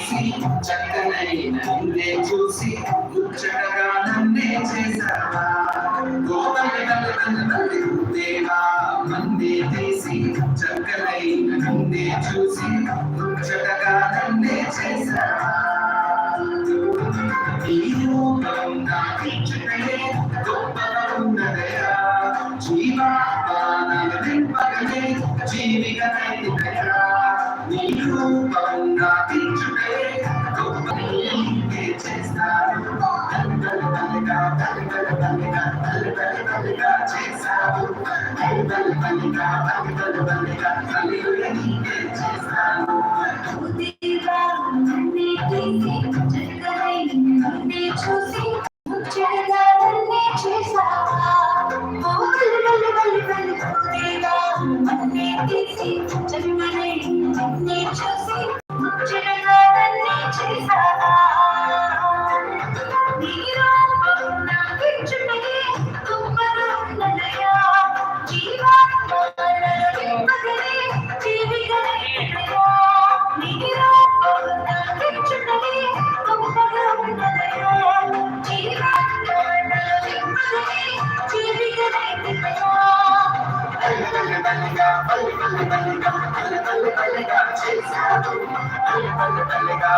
తీసి చక్కనైన నిన్నే చూసి ముచ్చటగా నన్నే చేసావా గోవల్లి తల్లి దేవా మందే తీసి చక్కనైన నిన్నే చూసి ముచ్చటగా నన్నే చేసావా ఈ రూపం నా ఇచ్చుటయే గొప్పగా ఉన్నదయా జీవాత్మాన నింపగలే జీవిగనైతిదయా నీ రూపం నా ఇచ్చుటయే గొప్ప నీకే చేస్తాను తల్లిగా చేశావు తల్లిగా తల్లిగా నీకే చేస్తాను చూసి ముచ్చటగా నన్నే చేసావా నన్నే తీసి చక్కనై నన్నే చూసి ముచ్చటగా నన్నే చేసావా నీ రూపం నాకిచ్చుటయే గొప్పగా ఉన్నదయా జీవాత్మలలో నింపగలే జీవిగలైనదయా నీ రూపం నాకిచ్చుటయే గొప్పగా ఉన్నదయా జీవాత్మలలో నింపగలే జీవిగలైనదయా తల్లిగా చేశావు తల్లిగా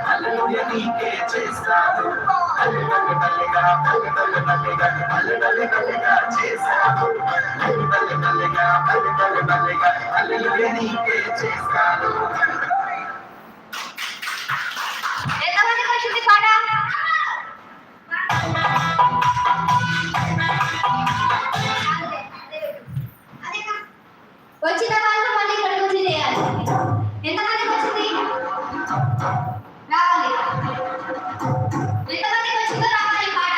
హల్లెలూయా నీకే చేస్తాను తల్లిగా చేశావు తల్లిగా హల్లెలూయా నీకే చేస్తాను ఎంతమందికి వచ్చింది పాట వచ్చిన వాళ్ళు మళ్ళీ ఇక్కడికి వచ్చి చేయాలి ఎంతమందికి వచ్చింది రావాలి ఎంతమందికి వచ్చిందో రావాలి పాట